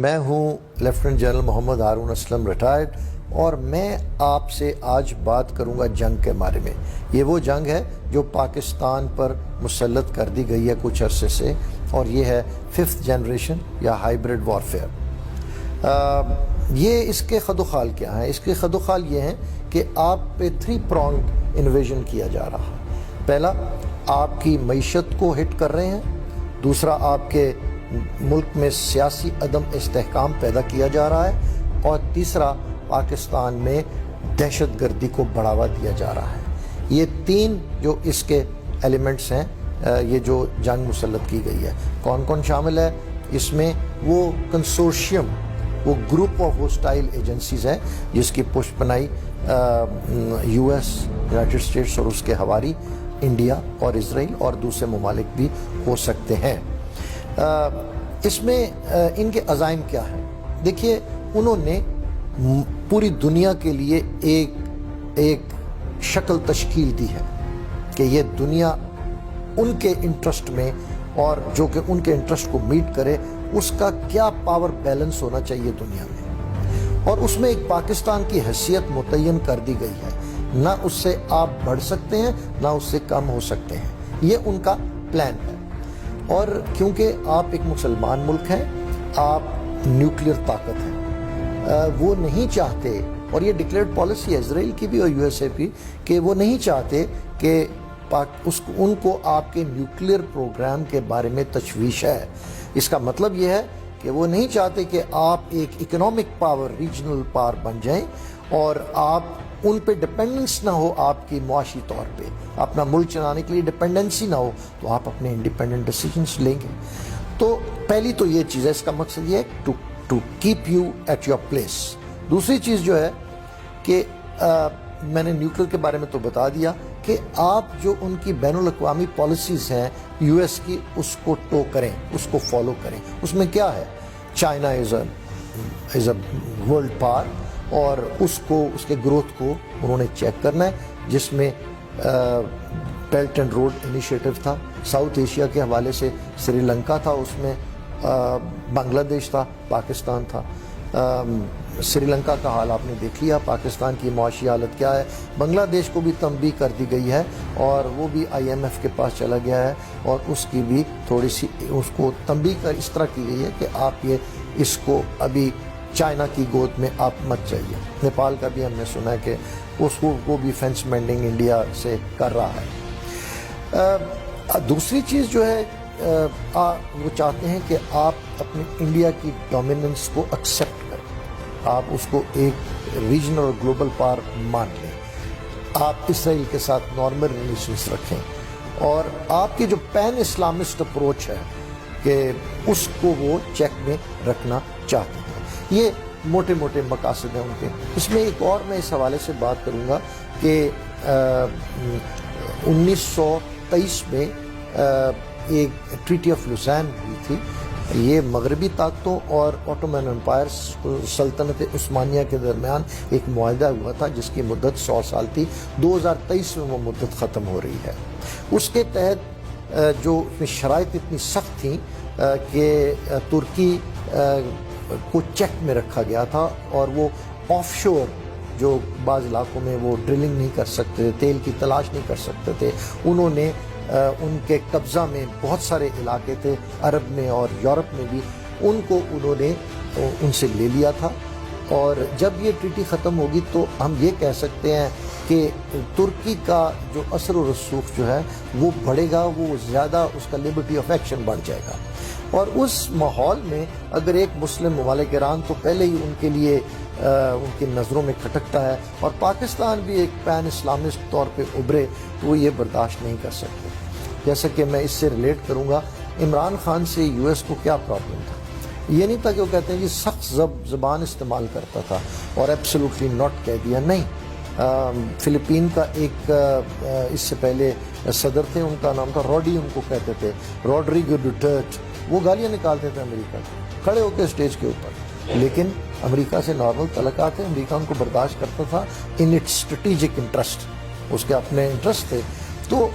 میں ہوں lieutenant general محمد Haroon Aslam retired, اور میں آپ سے آج بات کروں گا جنگ کے بارے میں۔ یہ وہ جنگ ہے جو پاکستان پر مسلط کر دی گئی ہے کچھ عرصے سے، اور یہ ہے 5th جنریشن یا ہائیبرڈ وارفیئر۔ یہ اس کے خد و خال کیا ہیں؟ اس کے خد و خال یہ ہیں کہ آپ پہ 3 pronged انویژن کیا جا رہا ہے۔ پہلا، آپ کی معیشت کو ہٹ کر رہے ہیں۔ دوسرا، آپ کے ملک میں سیاسی عدم استحکام پیدا کیا جا رہا ہے، اور تیسرا، پاکستان میں دہشت گردی کو بڑھاوا دیا جا رہا ہے۔ یہ 3 جو اس کے ایلیمنٹس ہیں، یہ جو جنگ مسلط کی گئی ہے۔ کون کون شامل ہے اس میں؟ وہ کنسورشیم، وہ گروپ آف ہوسٹائل ایجنسیز ہے جس کی پشت پناہی US، یونائٹڈ اسٹیٹس اور اس کے حواری انڈیا اور اسرائیل اور دوسرے ممالک بھی ہو سکتے ہیں۔ اس میں ان کے عزائم کیا ہیں؟ دیکھیے، انہوں نے پوری دنیا کے لیے ایک شکل تشکیل دی ہے کہ یہ دنیا ان کے انٹرسٹ میں، اور جو کہ ان کے انٹرسٹ کو میٹ کرے، اس کا کیا پاور بیلنس ہونا چاہیے دنیا میں، اور اس میں ایک پاکستان کی حیثیت متعین کر دی گئی ہے۔ نہ اس سے آپ بڑھ سکتے ہیں، نہ اس سے کم ہو سکتے ہیں۔ یہ ان کا پلان ہے۔ اور کیونکہ آپ ایک مسلمان ملک ہیں، آپ نیوکلیئر طاقت ہیں، وہ نہیں چاہتے، اور یہ ڈکلیئرڈ پالیسی ہے اسرائیل کی بھی اور USA کی، کہ وہ نہیں چاہتے کہ ان کو آپ کے نیوکلیئر پروگرام کے بارے میں تشویش ہے۔ اس کا مطلب یہ ہے کہ وہ نہیں چاہتے کہ آپ ایک اکنامک پاور، ریجنل پاور بن جائیں، اور آپ ان پہ ڈپینڈنس نہ ہو، آپ کی معاشی طور پہ اپنا ملک چلانے کے لیے ڈپینڈنسی نہ ہو، تو آپ اپنے انڈیپینڈنٹ ڈیسیجنس لیں گے۔ تو پہلی تو یہ چیز ہے، اس کا مقصد یہ ہے to keep you at your place. دوسری چیز جو ہے کہ میں نے نیوکلیئر کے بارے میں تو بتا دیا کہ آپ جو ان کی بین الاقوامی پالیسیز ہیں US کی، اس کو ٹو کریں، اس کو فالو کریں۔ اس میں کیا ہے؟ China is a world power, اور اس کے گروتھ کو انہوں نے چیک کرنا ہے، جس میں بیلٹ اینڈ روڈ انیشیٹو تھا، ساؤتھ ایشیا کے حوالے سے سری لنکا تھا، اس میں بنگلہ دیش تھا، پاکستان تھا۔ سری لنکا کا حال آپ نے دیکھ لیا، پاکستان کی معاشی حالت کیا ہے۔ بنگلہ دیش کو بھی تنبیہ کر دی گئی ہے، اور وہ بھی IMF کے پاس چلا گیا ہے، اور اس کی بھی تھوڑی سی اس کو تنبیہ اس طرح کی گئی ہے کہ آپ اس کو ابھی چائنا کی گود میں آپ مت جائیے۔ نیپال کا بھی ہم نے سنا ہے کہ اس کو بھی فینس مینڈنگ انڈیا سے کر رہا ہے۔ دوسری چیز جو ہے، وہ چاہتے ہیں کہ آپ اپنی انڈیا کی ڈومیننس کو ایکسیپٹ کریں، آپ اس کو ایک ریجنل اور گلوبل پاور مان لیں، آپ اسرائیل کے ساتھ نارمل ریلیشنز رکھیں، اور آپ کی جو پین اسلامسٹ اپروچ ہے کہ اس کو وہ چیک میں رکھنا چاہتے ہیں۔ یہ موٹے موٹے مقاصد ہیں ان کے۔ اس میں ایک اور میں اس حوالے سے بات کروں گا کہ 1923 میں ایک ٹریٹی آف لوزان ہوئی تھی۔ یہ مغربی طاقتوں اور آٹومن امپائر سلطنت عثمانیہ کے درمیان ایک معاہدہ ہوا تھا جس کی مدت 100 سال تھی۔ 2023 میں وہ مدت ختم ہو رہی ہے۔ اس کے تحت جو شرائط اتنی سخت تھیں کہ ترکی کو چیک میں رکھا گیا تھا، اور وہ آف شور جو بعض علاقوں میں وہ ڈرلنگ نہیں کر سکتے تھے، تیل کی تلاش نہیں کر سکتے تھے، انہوں نے ان کے قبضہ میں بہت سارے علاقے تھے، عرب میں اور یورپ میں بھی، ان کو انہوں نے ان سے لے لیا تھا۔ اور جب یہ ٹریٹی ختم ہوگی تو ہم یہ کہہ سکتے ہیں کہ ترکی کا جو اثر و رسوخ جو ہے وہ بڑھے گا، وہ زیادہ اس کا لبرٹی آف ایکشن بڑھ جائے گا۔ اور اس ماحول میں اگر ایک مسلم ممالک ایران تو پہلے ہی ان کے لیے ان کی نظروں میں کھٹکتا ہے، اور پاکستان بھی ایک پین اسلامسٹ طور پہ ابھرے تو وہ یہ برداشت نہیں کر سکتے۔ جیسا کہ میں اس سے ریلیٹ کروں گا، عمران خان سے US کو کیا پرابلم تھا؟ یہ نہیں تھا کہ وہ کہتے ہیں جی سخت زبان استعمال کرتا تھا اور ایبسولوٹلی ناٹ کہہ دیا، نہیں۔ فلپین کا ایک اس سے پہلے صدر تھے، ان کا نام تھا روڈی، ان کو کہتے تھے روڈریگو ڈوٹرٹ، وہ گالیاں نکالتے تھے امریکہ کو کھڑے ہو کے اسٹیج کے اوپر، لیکن امریکہ سے نارمل تعلقات تھے، امریکہ ان کو برداشت کرتا تھا ان اٹس اسٹریٹجک انٹرسٹ، اس کے اپنے انٹرسٹ تھے۔ تو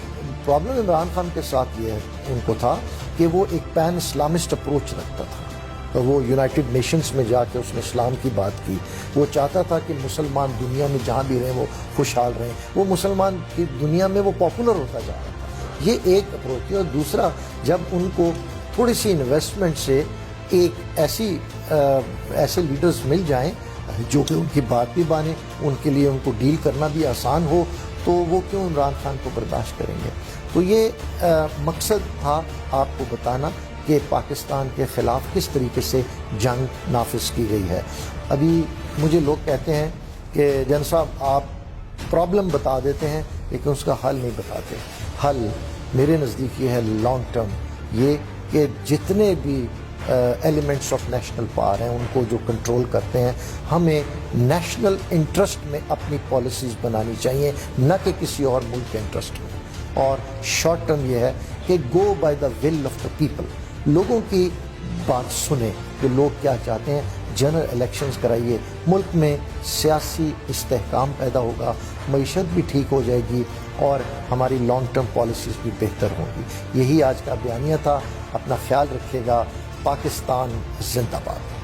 پرابلم عمران خان کے ساتھ یہ ان کو تھا کہ وہ ایک پین اسلامسٹ اپروچ رکھتا تھا، وہ یونائٹڈ نیشنز میں جا کے اس نے اسلام کی بات کی. وہ چاہتا تھا کہ مسلمان دنیا میں جہاں بھی رہیں وہ خوشحال رہیں. وہ مسلمان کی دنیا میں وہ پاپولر ہوتا جا رہا تھا. یہ ایک اپروچ ہے. اور دوسرا, جب ان کو تھوڑی سی انویسٹمنٹ سے ایک ایسے لیڈرز مل جائیں جو کہ ان کی بات بھی مانیں, ان کے لیے ان کو ڈیل کرنا بھی آسان ہو, تو وہ کیوں عمران خان کو برداشت کریں گے. تو یہ مقصد تھا آپ کو بتانا کہ پاکستان کے خلاف کس طریقے سے جنگ نافذ کی گئی ہے. ابھی مجھے لوگ کہتے ہیں کہ جن صاحب آپ پرابلم بتا دیتے ہیں لیکن اس کا حل نہیں بتاتے. حل میرے نزدیک یہ ہے لانگ ٹرم, یہ کہ جتنے بھی ایلیمنٹس آف نیشنل پاور ہیں ان کو جو کنٹرول کرتے ہیں, ہمیں نیشنل انٹرسٹ میں اپنی پالیسیز بنانی چاہیے, نہ کہ کسی اور ملک کے انٹرسٹ میں. اور شارٹ ٹرم یہ ہے کہ go by the will of the people, لوگوں کی بات سنیں کہ لوگ کیا چاہتے ہیں. جنرل الیکشنز کرائیے, ملک میں سیاسی استحکام پیدا ہوگا, معیشت بھی ٹھیک ہو جائے گی اور ہماری لانگ ٹرم پالیسیز بھی بہتر ہوں گی. یہی آج کا بیانیہ تھا. اپنا خیال رکھیے گا. پاکستان زندہ باد.